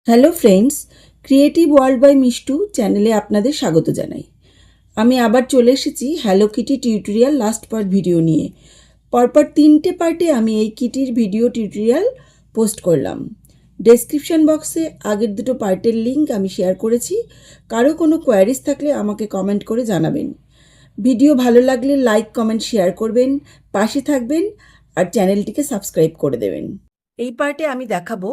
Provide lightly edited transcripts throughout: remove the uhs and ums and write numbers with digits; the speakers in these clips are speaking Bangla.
Hello friends, creative world by Mishtu চ্যানেলে আপনাদের স্বাগত জানাই। আমি আবার চলে এসেছি hello kitty tutorial last part video নিয়ে। পরপর 3টে পার্টে আমি এই কিটির ভিডিও টিউটোরিয়াল পোস্ট করলাম। ডেসক্রিপশন বক্সে আগের দুটো পার্টের লিঙ্ক আমি শেয়ার করেছি। কারো কোনো কোয়ারিজ থাকলে আমাকে কমেন্ট করে জানাবেন। ভিডিও ভালো লাগলে লাইক কমেন্ট শেয়ার করবেন, পাশে থাকবেন আর চ্যানেলটিকে সাবস্ক্রাইব করে দেবেন। এই পার্টে আমি দেখাবো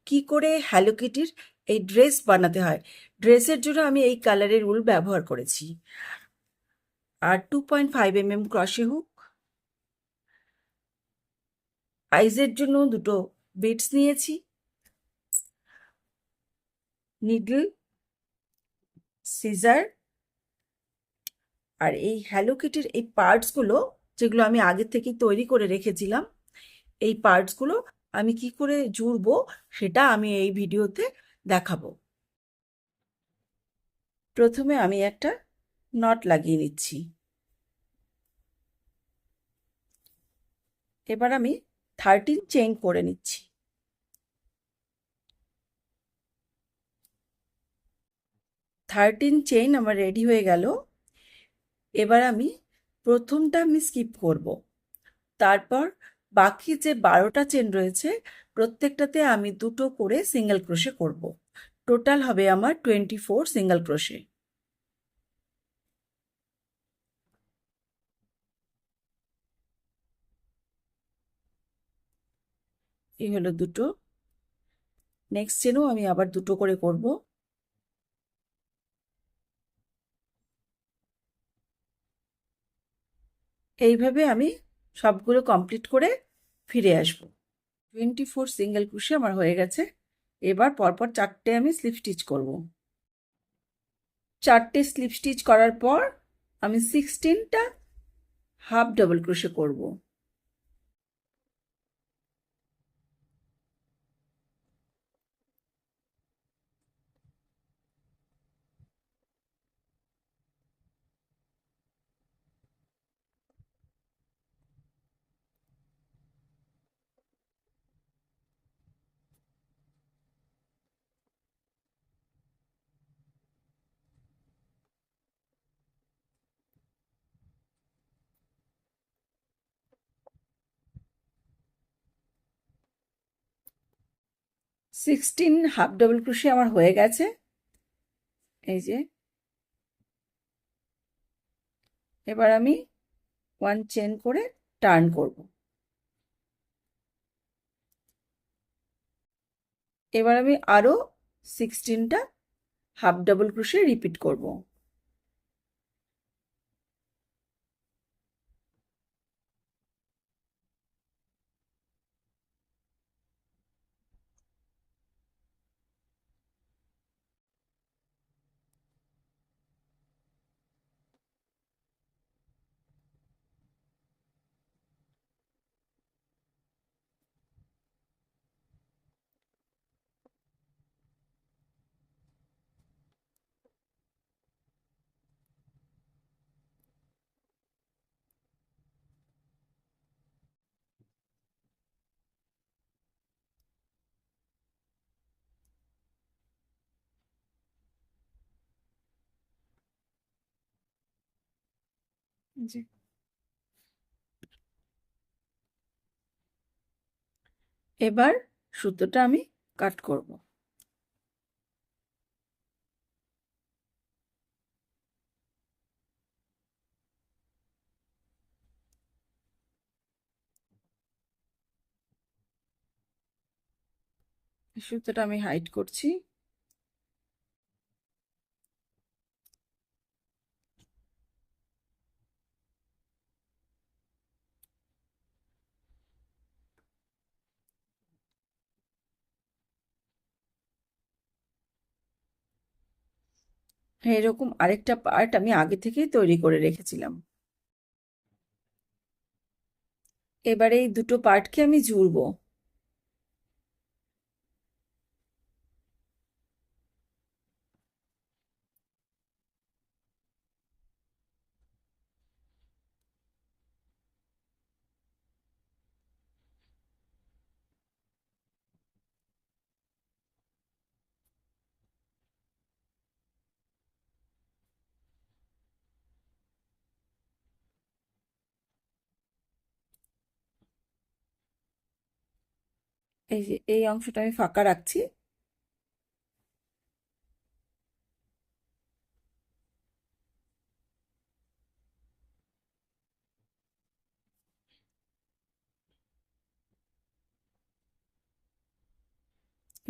কি করে হ্যালো কিটির এই ড্রেস বানাতে হয়। ড্রেসের জন্য আমি এই কালারের উল ব্যবহার করেছি আর 2.5 mm ক্রশে হুক, আইজের জন্য দুটো বিটস নিয়েছি, নিডল, সিজার আর এই হ্যালো কিটির এই পার্টসগুলো যেগুলো আমি আগে থেকেই তৈরি করে রেখেছিলাম। এই পার্টসগুলো আমি কি করে জুড়বো সেটা আমি এই ভিডিওতে দেখাবো। প্রথমে আমি একটা নট লাগিয়ে নিচ্ছি। এবার আমি 13 চেইন করে নিচ্ছি। 13 চেইন আমার রেডি হয়ে গেল। এবার আমি প্রথমটা আমি স্কিপ করব, তারপর বাকি যে 12টা চেন রয়েছে প্রত্যেকটাতে আমি দুটো করে সিঙ্গেল ক্রোশে করব। টোটাল হবে আমার 24 সিঙ্গেল ক্রোশে। এই হলো দুটো। নেক্সট চেনও আমি আবার দুটো করে করব। এইভাবে আমি সবগুলো কমপ্লিট করে ফিরে আসব। 24 সিঙ্গেল ক্রোশে আমার হয়ে গেছে। এবার পরপর 4টে আমি স্লিপ স্টিচ করব। 4টে স্লিপ স্টিচ করার পর আমি 16টা হাফ ডাবল ক্রোশে করব। সিক্সটিন হাফ ডাবল ক্রোশে আমার হয়ে গেছে। এই যে এবার আমি 1 চেন করে টার্ন করব। এবার আমি আরো 16টা হাফ ডাবল ক্রোশে রিপিট করব। জি, এবার সুতোটা আমি কাট করব। সুতোটা আমি হাইড করছি। এরকম আরেকটা পার্ট আমি আগে থেকেই তৈরি করে রেখেছিলাম। এবার এই দুটো পার্টকে আমি জুড়ব। এই যে এই অংশটা আমি ফাঁকা রাখছি।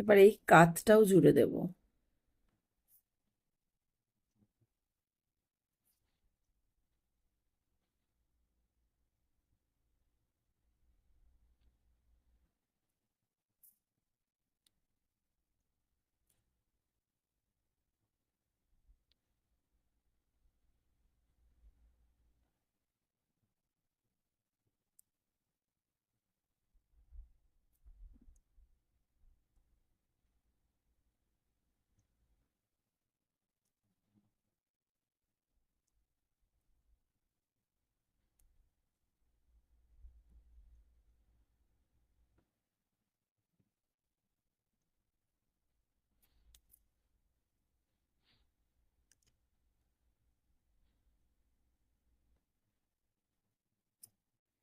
এবার এই কাঁধটাও জুড়ে দেব।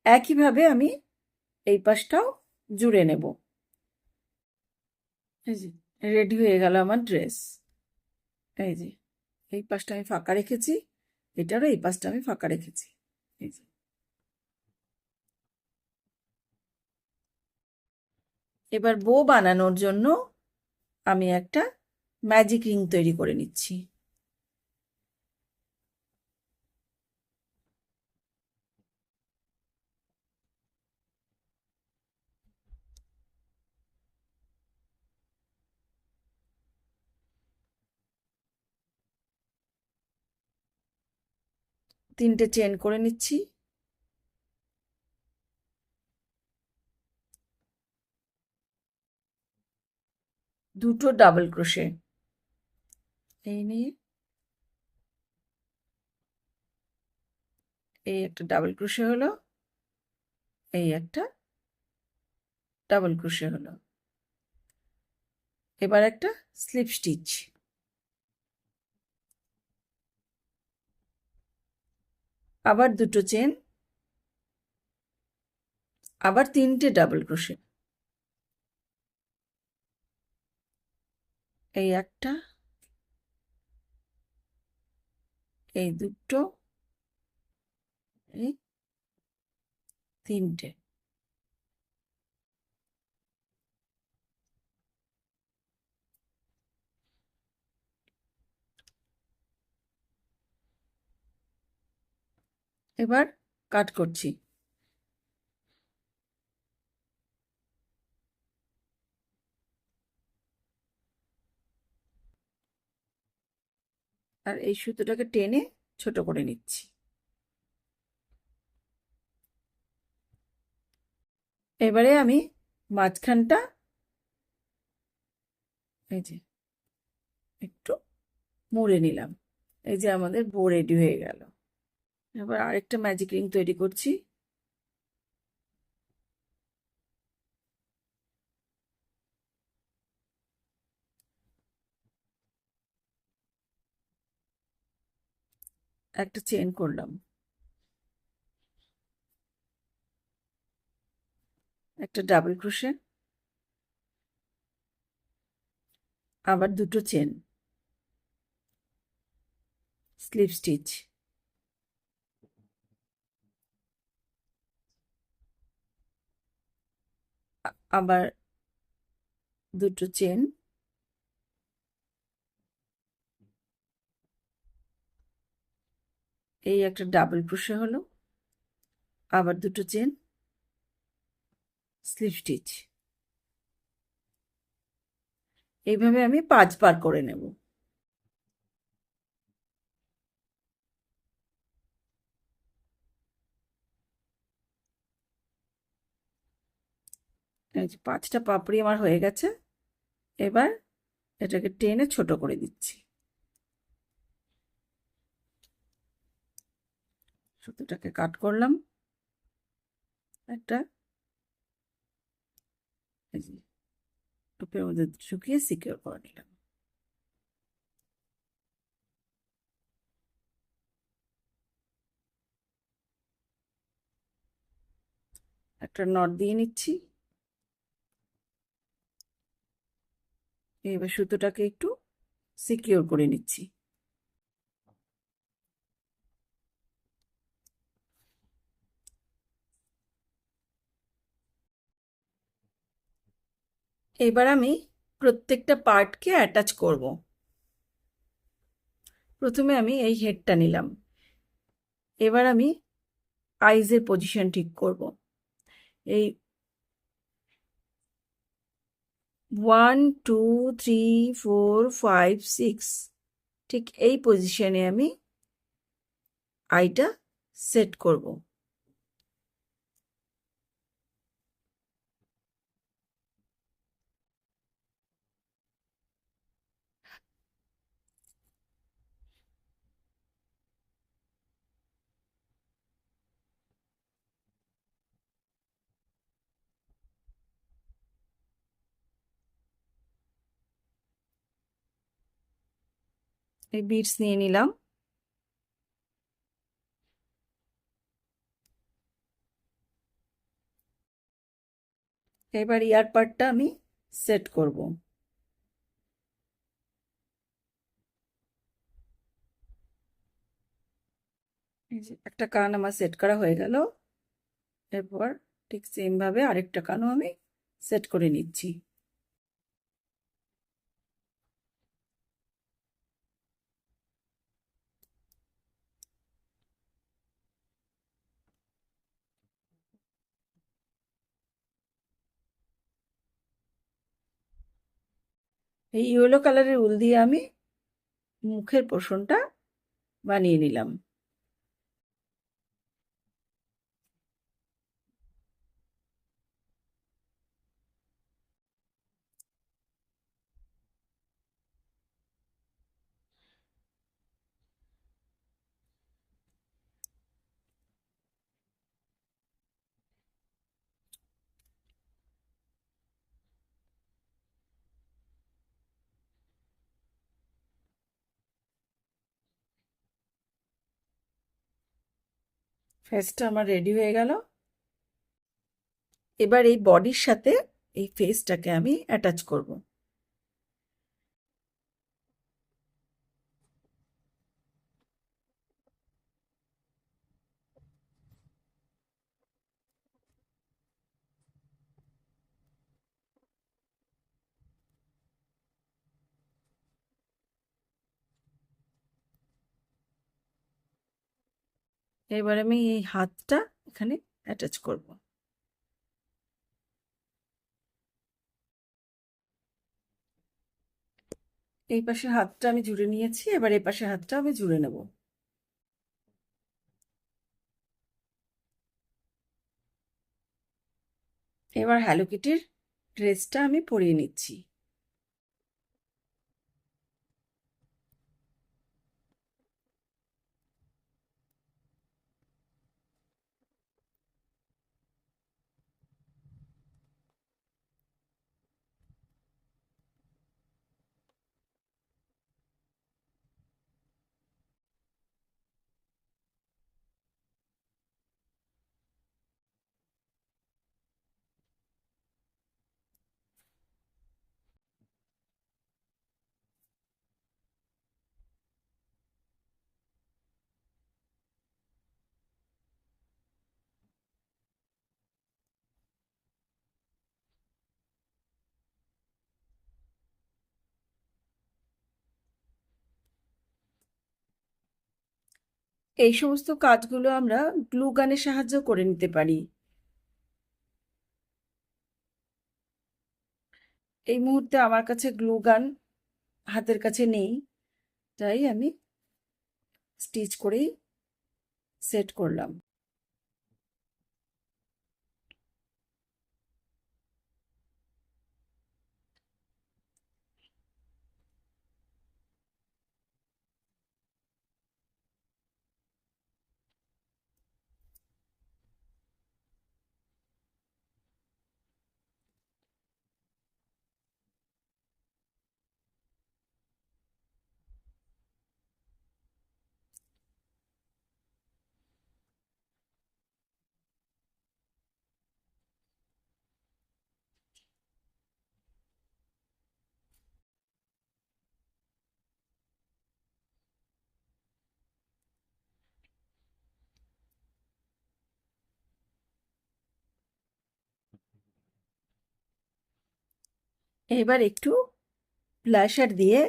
একইভাবে আমি এই পাশটাও জুড়ে নেব। এই যে রেডি হয়ে গেল আমার ড্রেস। এই যে এই পাশটা আমি ফাঁকা রেখেছি, এটারও এই পাশটা আমি ফাঁকা রেখেছি। এই যে এবার বো বানানোর জন্য আমি একটা ম্যাজিক রিং তৈরি করে নিচ্ছি। তিনটে চেন করে নিচ্ছি। দুটো ডাবল ক্রোশে এই নিয়ে এই একটা ডাবল ক্রোশে হলো, এই একটা ডাবল ক্রোশে হলো। এবার একটা স্লিপ স্টিচ, আবার দুটো চেন, আবার তিনটে ডাবল ক্রোশে, এই একটা, এই দুটো, এই তিনটে। এবার কাট করছি। আর এই সুতোটাকে টেনে ছোট করে নিচ্ছি। এবারে আমি মাঝখানটা এই যে একটু মুড়ে নিলাম। এই যে আমাদের বো রেডি হয়ে গেল। এবার আরেকটা ম্যাজিক রিং তৈরি করছি। একটা চেন করলাম, একটা ডাবল ক্রোশে, আবার দুটো চেন, স্লিপ স্টিচ, আবার দুটো চেন, এই একটা ডাবল ক্রোশে হলো, আবার দুটো চেন, স্লিপ স্টিচ। এইভাবে আমি 5 বার করে নেব। এই যে 5টা পাপড়ি আমার হয়ে গেছে। এবার এটাকে টেনে ছোট করে দিচ্ছি। সুতোটাকে কাট করলাম একটা, এই যে টুপের মধ্যে ঢুকিয়ে সিকিউর করে নিলাম। একটা নট দিয়ে নিচ্ছি। এবার সুতোটাকে একটু সিকিউর করে নিচ্ছি। এবার আমি প্রত্যেকটা পার্টকে অ্যাটাচ করব। প্রথমে আমি এই হেডটা নিলাম। এবার আমি আইজের পজিশন ঠিক করব। এই 1 2 3 4 5 6 ঠিক এই পজিশনে আমি আইটা সেট করব। এই বিটস নিয়ে নিলাম। এবার ইয়ার পার্টটা আমি সেট করব। এই যে একটা কান আমার সেট করা হয়ে গেল। এরপর ঠিক সেম ভাবে আরেকটা কানও আমি সেট করে নিচ্ছি। এই ইয়েলো কালারের উল দিয়ে আমি মুখের পোর্শনটা বানিয়ে নিলাম। ফেসটা আমার রেডি হয়ে গেল। এবার এই বডির সাথে এই ফেসটাকে আমি অ্যাটাচ করব। এবার আমি এই হাতটা এখানে অ্যাটাচ করব। এই পাশের হাতটা আমি জুড়ে নিয়েছি, এবার এই পাশের হাতটা আমি জুড়ে নেব। এবার হ্যালো কিটির ড্রেসটা আমি পরিয়ে নিচ্ছি। এই সমস্ত কাজগুলো আমরা গ্লু গানের সাহায্য করে নিতে পারি। এই মুহূর্তে আমার কাছে গ্লু গান হাতের কাছে নেই, তাই আমি স্টিচ করেই সেট করলাম। এবার একটু ব্লাশার দিয়ে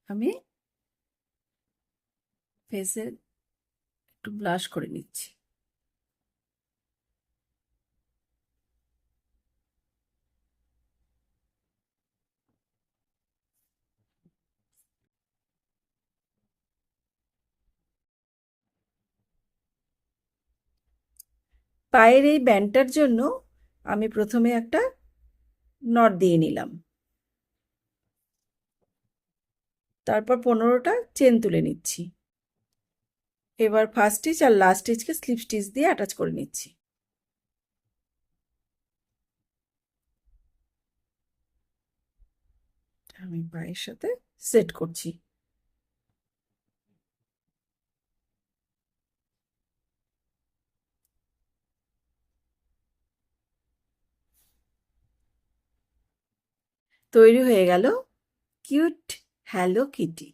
আমি ফেসে একটু ব্লাশ করে নিচ্ছি। পায়ের এই ব্যান্ডটার জন্য আমি প্রথমে একটা নট দিয়ে নিলাম, তারপর 15টা চেন তুলে নিচ্ছি। এবার ফার্স্ট স্টিচ আর লাস্ট স্টিচকে স্লিপ স্টিচ দিয়ে অ্যাটাচ করে নিচ্ছি। আমি পায়ের সাথে সেট করছি। তৈরি হয়ে গেল কিউট হ্যালো কিটি।